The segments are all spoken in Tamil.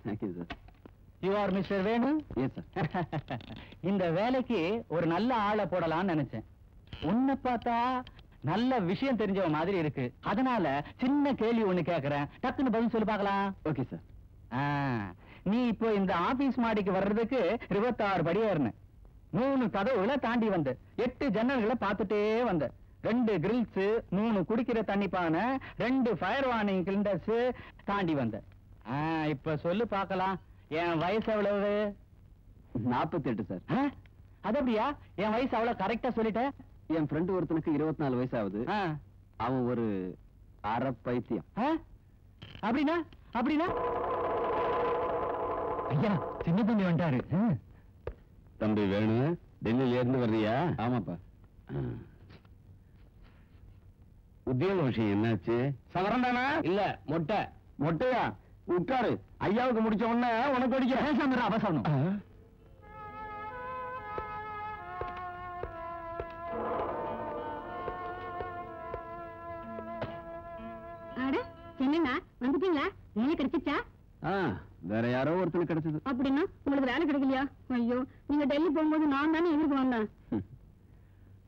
Thank you, sir. You are Mr. Venu? Yes, sir. இந்த வேலைக்கு ஒரு நல்ல ஆளை போடலாம்னு நினைச்சேன். உன்னை பார்த்தா நல்ல விஷயம் தெரிஞ்சவ மாதிரி இருக்கு. அதனால சின்ன கேள்வி ஒண்ணு கேக்குறேன். டக்குன்னு பதில் சொல்லி பார்க்கலாம். Okay sir. நீ இப்போ இந்த ஆபீஸ் மாடிக்கு வர்றதுக்கு 26 படி ஏறின, 3 கதவுகளை தாண்டி வந்த, 8 ஜன்னல்களை பார்த்துட்டே வந்த, 2 கிரில்ஸ், 3 குடிக்கிற தண்ணி பானை, 2 ஃபயர் வார்னிங் கிளிண்டர்ஸ் தாண்டி வந்த. இப்ப சொல்லு பார்க்கலாம், என் வயசு எவ்வளவு? 48 சார். அது அப்படியா? என் வயசு அவ்வளவு கரெக்டா சொல்லிட்ட. என் ஃப்ரெண்டு ஒருத்தனுக்கு 24 வயசு ஆகுது. அவன் ஒரு அரை பைத்தியம். அப்படின்னா அப்படின்னா ஐயா, சின்ன தம்பி வந்துட்டாரு. தம்பி வேணு, டெல்லியில இருந்து வர்றியா? ஆமாப்பா. உத்தியோக விஷயம் என்னாச்சு? சவரம் தானா? இல்ல, மொட்டை. மொட்டையா? உட்காரு. ஐயாவுக்கு முடிச்ச உடனே உனக்கு அடிக்க அவசரம். என்னண்ணா வந்துட்டீங்களா? வேலை கிடைச்சிச்சா? வேற யாரோ ஒருத்தனுக்கு கிடைச்சது. அப்படின்னா உங்களுக்கு வேலை கிடைக்கலையா? ஐயோ, நீங்க டெல்லி போகும்போது நான் தானே எதிர்க்க வந்தேன்.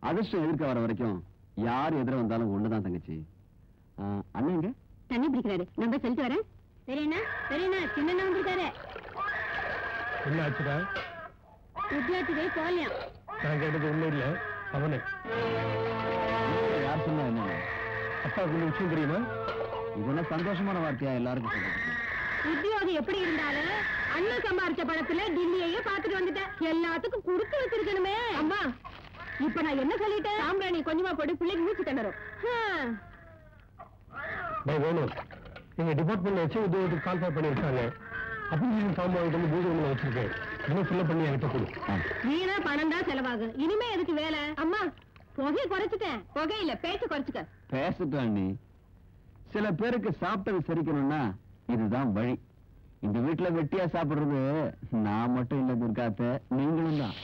அதிர்ஷ்டம் எதிர்க்க வர வரைக்கும் யார் எதிர வந்தாலும் ஒண்ணுதான் தங்கச்சி. அண்ணங்க தண்ணி பிடிக்கிறாரு, நான் போய் சொல்லிட்டு வரேன். சரிண்ணா சரிண்ணா, சின்ன வந்திருக்காரு. என்ன ஆச்சுடா? வித்தியார்த்திகளை போகலையா? நான் கேட்டது ஒண்ணும் இல்ல, அவனு. யார் சொன்னா என்ன? அப்பாவுக்கு இந்த விஷயம் தெரியுமா? இது என்ன சந்தோஷமான வார்த்தையா எல்லாருக்கும் சொல்றது? உத்தியோகம் எப்படி இருந்தாலும் அண்ணன் சம்பாரிச்ச பணத்துல டில்லியையே பாத்துட்டு வந்துட்டேன். எல்லாத்துக்கும் கொடுத்து வச்சிருக்கணுமே. அம்மா, இப்ப நான் என்ன சொல்லிட்டேன்? சாம்பிராணி கொஞ்சமா போட்டு பிள்ளைக்கு மூச்சு திணறும். வேணும், எங்க டிபார்ட்மெண்ட்ல வச்சு உத்தியோகத்துக்கு கால்ஃபர் பண்ணிருக்காங்க. அப்ளிகேஷன் ஃபார்ம் வாங்கிட்டு பூஜை ரூம்ல வச்சிருக்கேன். இன்னும் ஃபில்அப் பண்ணி என்கிட்ட கொடு. வீணா பணம் தான் செலவாகும். இனிமே எதுக்கு வேலை? அம்மா, புகையை குறைச்சிட்டேன். புகை இல்ல, பேச்சு குறைச்சுக்க. பேசிட்டான் நீ. சில பேருக்கு சாப்பிட்டது சரிக்கணும்னா இதுதான் வழி. இந்த வீட்டுல வெட்டியா சாப்பிடுறது நான் மட்டும் இல்ல துர்காத்த, நீங்களும் தான்.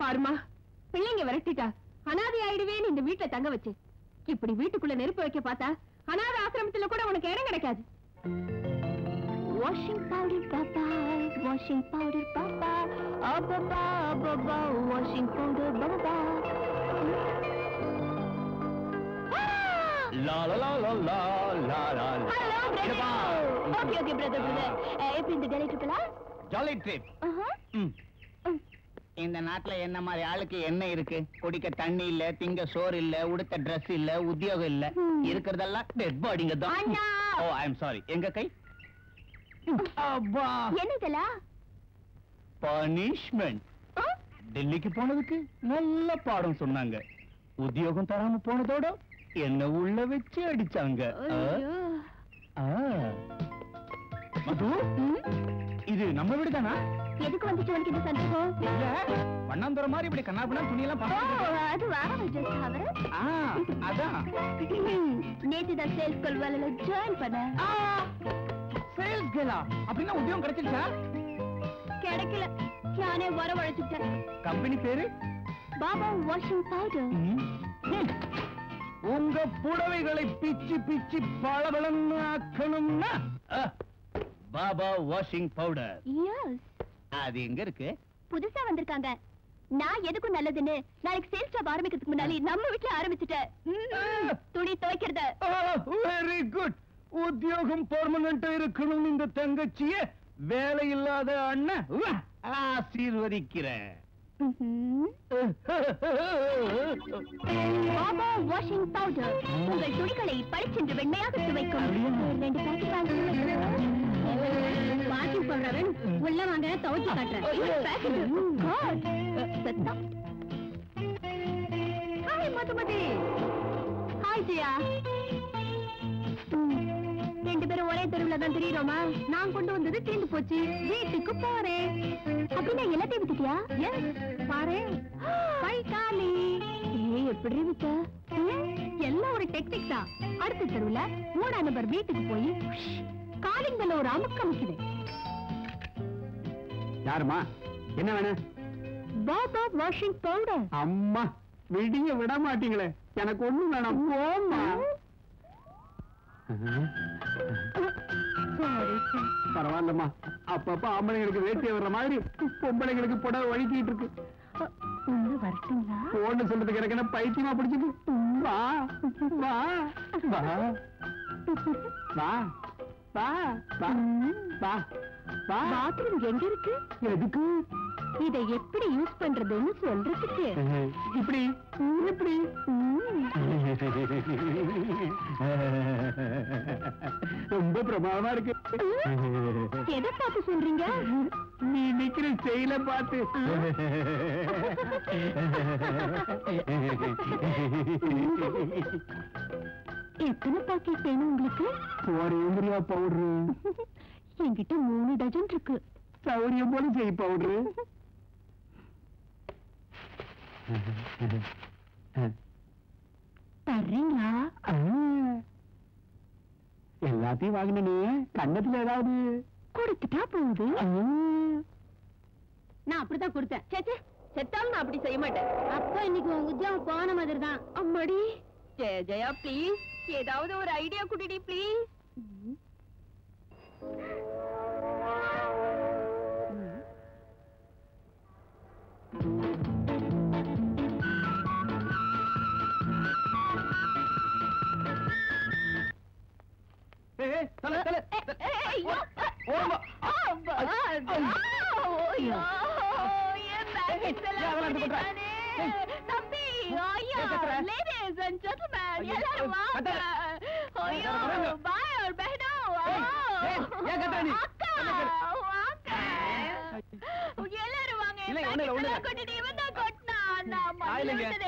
பாருமா, பிள்ளைங்க விரட்டிட்டா அனாதை ஆயிடுவேன்னு இந்த வீட்டுல தங்க வச்சு, இப்படி வீட்டுக்குள்ள நெருப்பு வைக்க பார்த்தா அனாதை ஆசிரமத்துல கூட உனக்கு இடம் கிடைக்காது. வாஷிங் பவுடர் பாப்பா, வாஷிங் பவுடர் பாப்பா, பாப்பா பாப்பா, வாஷிங் பவுடர் பாப்பா. லா லா லா லா லா லா லா. ஓகே ஓகே பிரதர் பிரதர், எப்படி இந்த டெல்லி ட்ரிப்ல? Jolly trip. இந்த நாட்டுல என்ன மாதிரி ஆளுக்கு என்ன இருக்கு? குடிக்க தண்ணி இல்ல, திங்க சோறு இல்ல, உடுத்த டிரஸ் இல்ல, உத்தியோகம் இல்ல, இருக்கிறதெல்லாம் டெட் பாடிங்க தான். ஓ, ஐ அம் சாரி. எங்க கை? அப்பா, என்ன இதெல்லாம்? பனிஷ்மென்ட். டெல்லிக்கு போனதுக்கு நல்ல பாடம் சொன்னாங்க. உத்தியோகம் தராம போனதோட என்ன உள்ள வச்சு அடிச்சாங்க. மது, இது நம்ம வீடு தானா? எதுக்கு வந்துட்டு உனக்கு இந்த சந்தேகம்? இல்ல, பண்ணாந்துற மாதிரி இப்படி கண்ணாபின்னா துணி எல்லாம் அது வார அதான். நேத்து தான் சேல்ஸ் கால் வேலையில ஜாயின் பண்ண. சேல்ஸ் கேலா? அப்படின்னா உத்தியோகம் கிடைச்சிருச்சா? கிடைக்கல, நானே வரவழைச்சுட்டேன். கம்பெனி பேரு? Baba washing powder. உங்க புடவைகளை பிச்சு பிச்சு பளபளன்னு ஆக்கணும்னா பாபா வாஷிங் பவுடர். எஸ். அது எங்க இருக்கு? புதுசா வந்திருக்காங்க. நான் எதுக்கும் நல்லதுன்னு நாளைக்கு சேல்ஸ் ஜாப் ஆரம்பிக்கிறதுக்கு முன்னாடி நம்ம வீட்டுல ஆரம்பிச்சுட்டேன். துணி துவைக்கிறது. Very good. உத்தியோகம் பெர்மனன்ட் இருக்கணும் இந்த தங்கச்சிய வேலை இல்லாத அண்ணன் ஆசீர்வதிக்கிறேன். பாபா வாஷிங் பவுடர் உங்கள் துணிகளை பளிச்சென்று வெண்மையாக துவைக்கும். 2 பாக்கெட் வாஷிங் பவுடர் உள்ள வாங்க, துவைச்சு காட்டுறேன். ஹாய் மதுமதி. ஹாய் ஜியா. 2 பேரும் ஒரே தெருவுல தான் தெரியுறோமா? நான் கொண்டு வந்தது தீர்ந்து போச்சு, வீட்டுக்கு போறேன். அப்படின்னா எல்லாத்தையும் விட்டுட்டியா? பாரு, கை காலி. எப்படி வித்த? எல்லாம் ஒரு டெக்னிக் தான். அடுத்த தெருவுல 3ஆம் நம்பர் வீட்டுக்கு போய் காலிங் பெல்ல ஒரு அமுக்கு அமுக்குது. யாருமா? என்ன வேணும்? Baba washing powder. அம்மா விடிய விட மாட்டீங்களே, எனக்கு ஒண்ணும் வேணாம், போம்மா. பரவாயில்லம்மா, அப்பப்ப ஆம்பளைங்களுக்கு வேட்டிய வர்ற மாதிரி பொம்பளைங்களுக்கு புடவை வழுக்கிட்டு இருக்கு. ஒண்ணு வரட்டுங்களா? போன்னு சொல்றதுக்கு எனக்கு என்ன பைத்தியமா பிடிச்சிட்டு? வா வா வா வா வா வா வா வா. பாத்ரூம் எங்க இருக்கு? எதுக்கு? இதை எப்படி யூஸ் பண்றதுன்னு சொல்றதுக்கு. இப்படி இப்படி. ரொம்ப பிரமாதமா இருக்கு. எதை பார்த்து சொல்றீங்க? நீ நிக்கிற செயல பார்த்து. எத்தனை பாக்கெட் வேணும் உங்களுக்கு? ஒரே பவுடரு என்கிட்ட 3 டஜன் இருக்கு. சௌரியம் போல செய் பவுடரு. தர்றீங்களா? எல்லாத்தையும் வாங்கினே, கண்ணத்துல ஏதாவது கொடுத்துட்டா போகுது. நான் அப்படித்தான் கொடுத்தேன். சேச்சே, செத்தாலும் நான் அப்படி செய்ய மாட்டேன். அப்ப இன்னைக்கு உன் உத்தியோகம் போன மாதிரி தான். அம்மாடி ஜெயா ப்ளீஸ், ஏதாவது ஒரு ஐடியா குடிடி ப்ளீஸ்.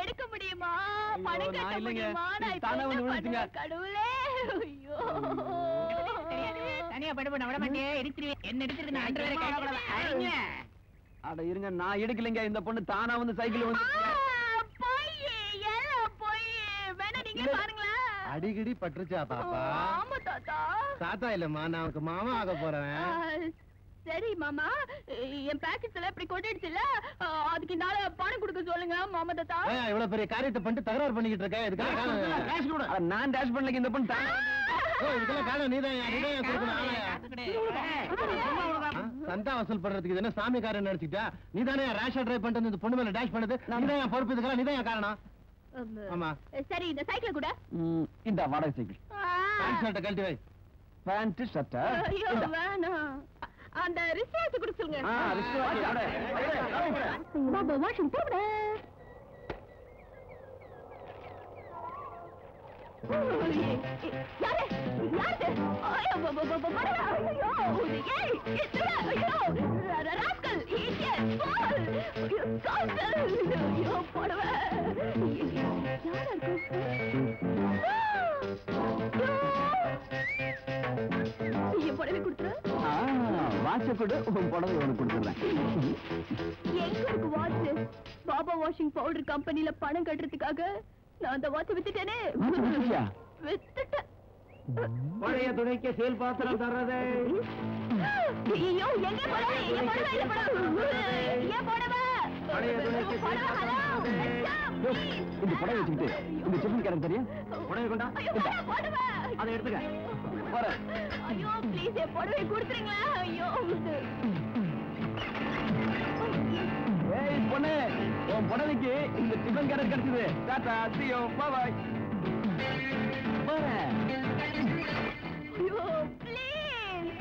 எடுக்க முடியுமா? பணம் கட்ட முடியுமா? கடவுளே, தனியா படுபட விட மாட்டே, எடுத்துருவேன். என்ன எடுத்துருக்கு? அட இருங்க, நான் எடுக்கலைங்க. இந்த பொண்ணு தானா வந்து சைக்கிள் வந்து அடிக்கடி பட்டுருச்சா பாப்பா? ஆமா தாத்தா. தாத்தா இல்லம்மா, நான் உனக்கு மாமா ஆக போறேன். சரி மாமா, என் பாக்கெட்ஸ் எல்லாம் இப்படி கொட்டிடுச்சுல, அதுக்கு நாள பணம் கொடுக்க சொல்லுங்க மாமா தாத்தா. இவ்வளவு பெரிய காரியத்தை பண்ணிட்டு தகராறு பண்ணிக்கிட்டு இருக்க, இதுக்காக நான் டேஷ் பண்ணல. இந்த பொண்ணு இதுக்கெல்லாம் காரணம் நீதான் சந்தா வசூல் பண்றதுக்கு. இது என்ன சாமிக்காரன் நினைச்சிட்டா? நீதானே ரேஷா டிரைவ் பண்ணிட்டு இந்த பொண்ணு மேல டேஷ் பண்ணது? நீதான் பொறுப்பு. இதுக்கெல்லாம் நீதான் காரணம். ஆமா சரி, இந்த சைக்கிள் கூட இந்த வாடகை சைக்கிள். பேண்ட் ஷர்ட்டை கழட்டி வை. பேண்ட் ஷர்ட்டா? ஐயோ வேணாம், அந்த ரிஸ்வாஸ் கொடுக்க சொல்லுங்க. Baba washing powder. யாரு யாரு? ஐயோ பாபா மடா. ஐயோ ஏய் இதுல. ஐயோ ராஸ்கல் இடியட் பால். ஐயோ காசல். ஐயோ போடவே. யாரா இருக்கு? நீ போடவே கொடுத்துரு. வாட்ச கூட உன் புடவை உனக்கு கொடுத்துறேன். எங்க இருக்கு வாட்ச்? பாபா வாஷிங் பவுடர் கம்பெனில பணம் கட்டுறதுக்காக நான் அந்த வாட்ச் வித்துட்டேனே. வித்துட்டேன். பழைய துணைக்கு சேல் பாத்திரம் தர்றதே. ஐயோ எங்க போற? எங்க போற? எங்க போற? ஏன் போடவா? பழைய துணைக்கு சேல் பாத்திரம். இந்த புடவை வச்சுக்கிட்டு இந்த சிப்பன் கேரட் தெரியும்? புடவை கொண்டா. போடவா? அதை எடுத்துக்க. போற. ஐயோ ப்ளீஸ் என் புடவை கொடுத்துறீங்களா? ஐயோ ஏய் பொண்ணு, உன் புடவைக்கு இந்த சிப்பன் கேரட் கிடைச்சது. Tata, see you, bye bye. போறேன். ஐயோ ப்ளீஸ்.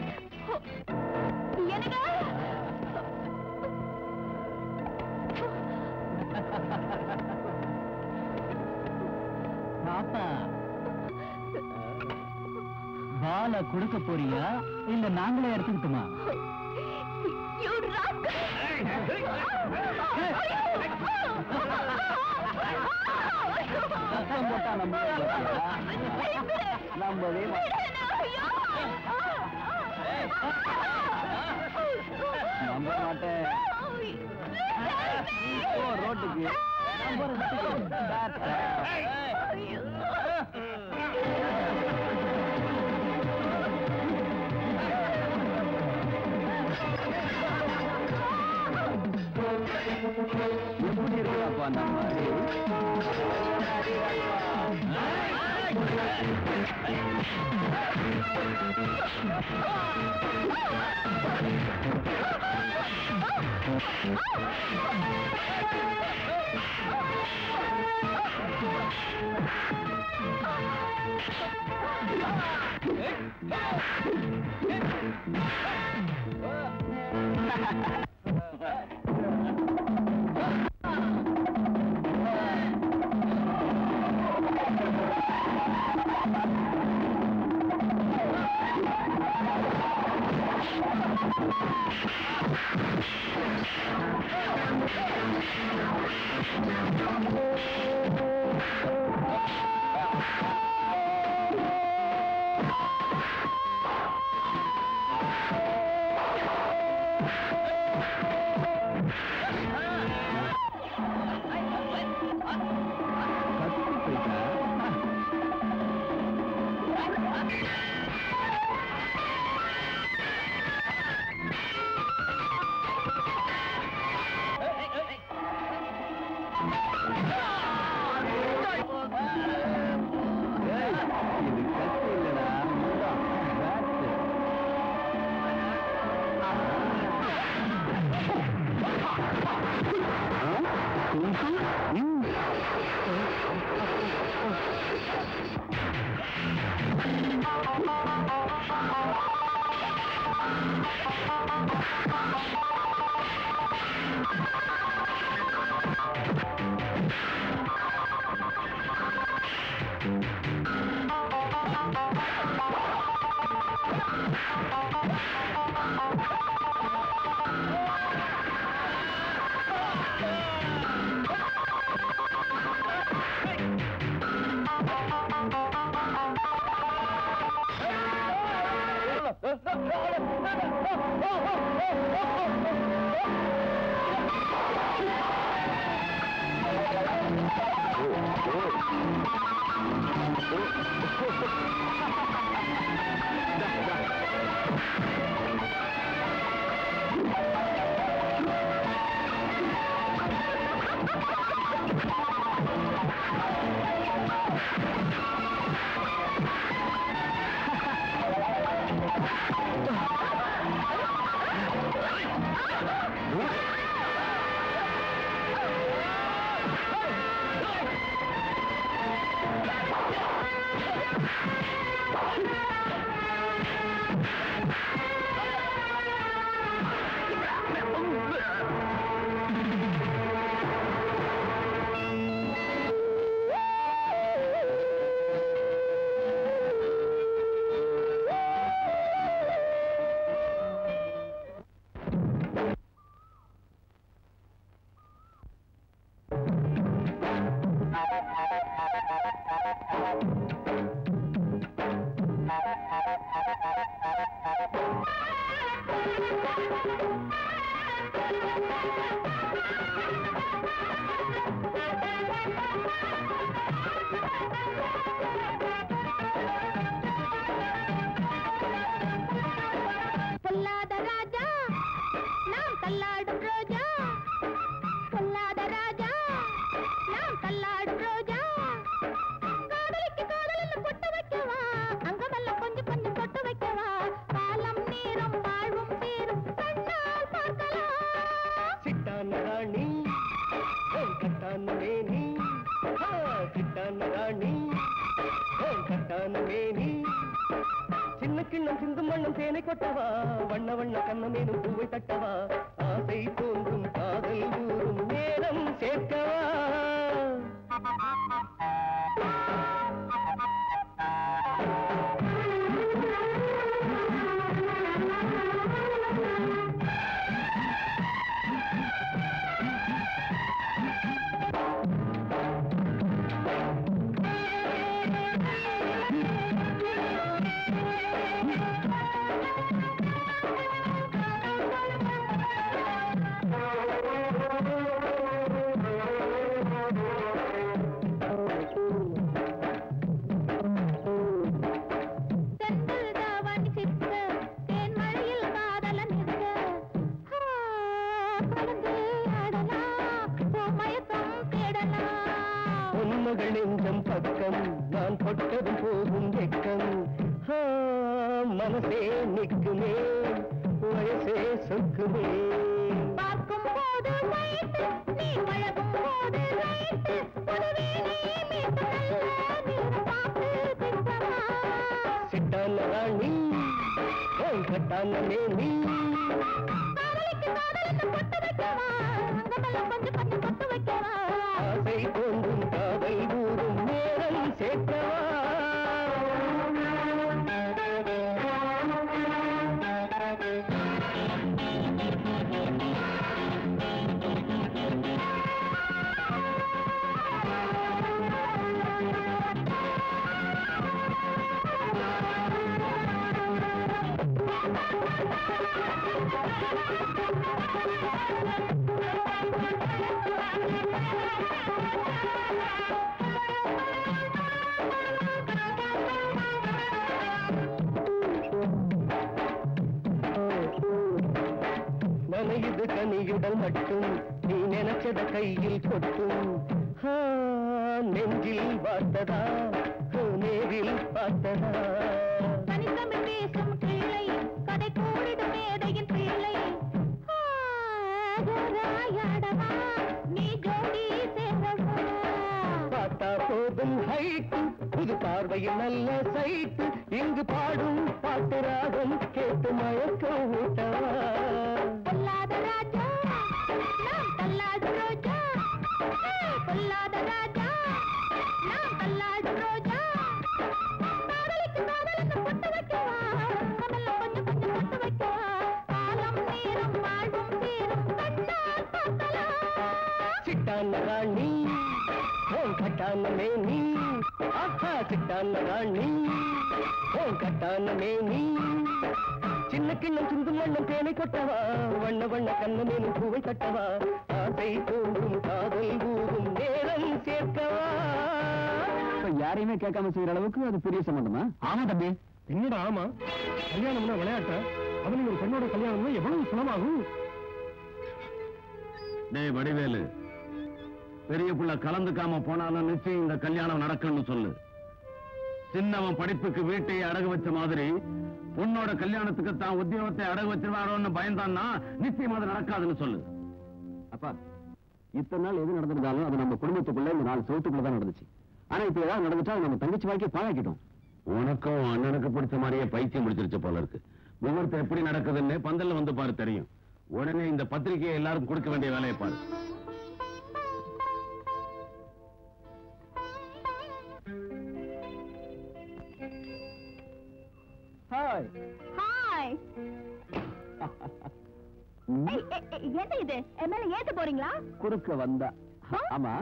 என்னங்க? பாப்பா, பால கொடுக்க போறியா இல்ல நாங்களே எடுத்துக்கிட்டுமா? You rascal! சத்தம் போட்டா நம்பவே நம்ப மாட்டேன். போ ரோட்டுக்கு. நான் போறேன் வீட்டுக்கு. டாடா. எப்படி இருக்கலாப்பா நம்ம கிண்ணம் சிந்து மண்ணும் தேனை கொட்டவா வண்ண வண்ண கண்ணமேனும் பூவை தட்டவா ஆசை தோன்றும் காதல் ஊறும் நேரம் சேர்க்கவா மகள் நெஞ்சம் பக்கம் நான் தொட்டதும் போகும் வெக்கம் மனசே நிற்குமே வயசே சொக்குமே பார்க்கும் போது நீ பழகும் போது சிட்டான ராணி கட்டான மேனி ஆசை தோன்றும் காதல் ஊரும் நேரம் சேர்க்கவா நனையுது கனியுடல் மட்டும் நீ நினைச்சத கையில் கொட்டும் நெஞ்சில் பார்த்ததா நேரில் பார்த்ததா தனித்தமிழ் பேசும் கிளை கதை கூடிடும் மேடையின் பிள்ளை நீ ஜோடி சேரவா பார்த்தா போதும் ஹைட்டு புது பார்வையில் நல்ல சைட்டு இங்கு பாடும் பாட்டு ராகம் கேட்டு மயக்க ஊட்டவா பொல்லாத ராஜா நாம் தள்ளாடு ரோஜா பொல்லாத ராஜா நாம் தள்ளாடு ரோஜா காதலுக்கு பொட்டு வைக்கவா கமல்ல கொஞ்சம் பொட்டு வைக்கவா காலம் நேரம் வாழ்வும் சேரும் கண்ணால் பார்க்கலாம் சிட்டான ராணி கட்டான மேனி ஆஹா சிட்டான ராணி கட்டான மேனி சின்ன கிண்ணம் சிந்தும் வண்ணம் தேனை கொட்டவா வண்ண வண்ண கண்ணமேனும் பூவை தட்டவா ஆசை தோன்றும் காதல் ஊரும் நேரம் சேர்க்கவா யாரையுமே கேட்காம செய்யற அளவுக்கு அது பெரிய சம்பந்தமா? ஆமா தம்பி. என்னடா ஆமா கல்யாணம்னா விளையாட்ட அவனுக்கு ஒரு பெண்ணோட கல்யாணம்னா எவ்வளவு சுலமாகும்? டேய் வடிவேலு, பெரிய புள்ள கலந்துக்காம போனாலும் நிச்சயம் இந்த கல்யாணம் நடக்கும்னு சொல்லு. சின்னவன் படிப்புக்கு வீட்டையே அடகு வச்ச மாதிரி உன்னோட கல்யாணத்துக்கு தான் உத்தியோகத்தை அடகு வச்சிருவாரோன்னு பயந்தான்னா நிச்சயம் அது நடக்காதுன்னு சொல்லு. அப்பா, இத்தனை நாள் எது நடந்திருந்தாலும் அது நம்ம குடும்பத்துக்குள்ள இந்த 4 செவத்துக்குள்ள தான் நடந்துச்சு. ஆனா இப்ப ஏதாவது நடந்துட்டா நம்ம தங்கச்சி வாழ்க்கையை பாழாக்கிட்டோம். உனக்கும் அண்ணனுக்கு பிடிச்ச மாதிரியே பைத்தியம் முடிச்சிருச்சு போல இருக்கு. முகூர்த்தம் எப்படி நடக்குதுன்னு பந்தல்ல வந்து பாரு, தெரியும். உடனே இந்த பத்திரிகையை எல்லாரும் கொடுக்க வேண்டிய வேலையை பாரு. ஹாய் ஹாய் என்ன இது எம்எல்ஏ ஏத்த போறீங்களா? குறுக்க வந்தா. ஆமா,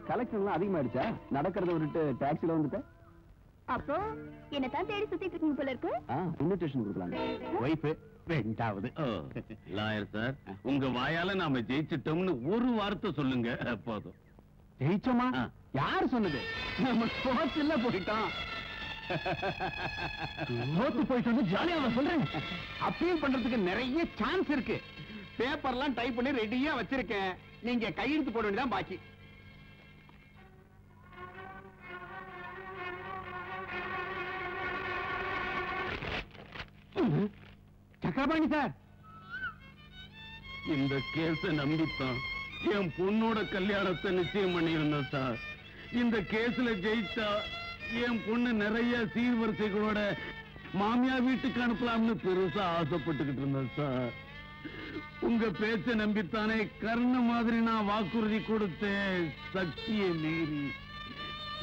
கலெக்ஷன் அதிகமாயிடுச்சா? நடக்கிறத விட்டுட்டு டாக்ஸில வந்துட்டேன். அப்போ என்னதான் தேடி சுத்திட்டு இருக்கீங்க போல இருக்கு. இன்விடேஷன் கொடுக்கலாங்க. வைஃப் ரெண்டாவது. லாயர் சார், உங்க வாயால நாம ஜெயிச்சிட்டோம்னு ஒரு வார்த்தை சொல்லுங்க போதும். ஜெயிச்சோமா? யார் சொன்னது? நம்ம கோச்சில்ல போயிட்டோம். தோத்து போயிட்டு ஜாலியா சொல்றேன். அப்பீல் பண்றதுக்கு நிறைய சான்ஸ் இருக்கு. பேப்பர்லாம் டைப் பண்ணி ரெடியா வச்சிருக்கேன். நீங்க கையெழுத்து போட வேண்டியதான் பாக்கி. சக்கரபாணி சார், இந்த கேஸ நம்பித்தான் என் பொண்ணோட கல்யாணத்தை நிச்சயம் பண்ணியிருந்தேன் சார். இந்த கேஸ்ல ஜெயிச்சா என் பொண்ணு நிறைய சீர்வரிசைகளோட மாமியா வீட்டுக்கு அனுப்பலாம்னு பெருசா ஆசைப்பட்டுக்கிட்டு இருந்தேன் சார். உங்க பேச்ச நம்பித்தானே கர்ண மாதிரி நான் வாக்குறுதி கொடுத்தேன். சக்தியை மீறி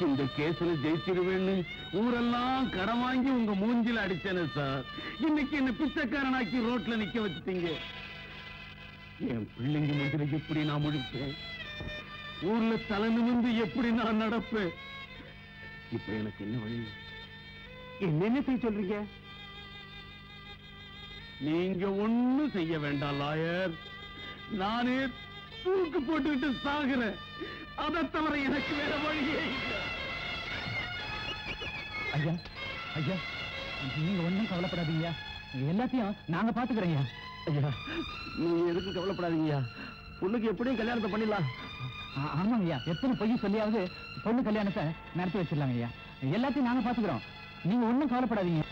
இந்த கேஸ்ல ஜெயிச்சிருவேன்னு ஊரெல்லாம் கடன் வாங்கி உங்க மூஞ்சில அடிச்சேனே சார். இன்னைக்கு என்ன பிச்சைக்காரனாக்கி ரோட்ல நிக்க வச்சுட்டீங்க. என் பிள்ளைங்க முந்திர எப்படி நான் முடிப்பேன்? ஊர்ல தலை நிமிர்ந்து எப்படி நான் நடப்பேன்? இப்ப எனக்கு என்ன வழி? என்னென்ன செய்ய சொல்றீங்க? நீங்க ஒண்ணும் செய்ய வேண்டாம் லாயர். நானே தூக்கு போட்டுக்கிட்டு சாகுறேன். அதை தவிர எனக்கு வேற வழியே இல்லை. ஐயா ஐயா, நீங்க ஒண்ணும் கவலைப்படாதீங்க, எல்லாத்தையும் நாங்க பாத்துக்கிறேன். ஐயா, நீங்க எதுக்கு கவலைப்படாதீங்க. பொண்ணுக்கு எப்படியும் கல்யாணத்தை பண்ணிடலாம். ஆமாங்க ஐயா, எத்தனை பொய் சொல்லியாவது பொண்ணு கல்யாணத்தை நடத்தி வச்சிடலாங்க ஐயா. எல்லாத்தையும் நாங்க பாத்துக்கிறோம். நீங்க ஒண்ணும் கவலைப்படாதீங்க.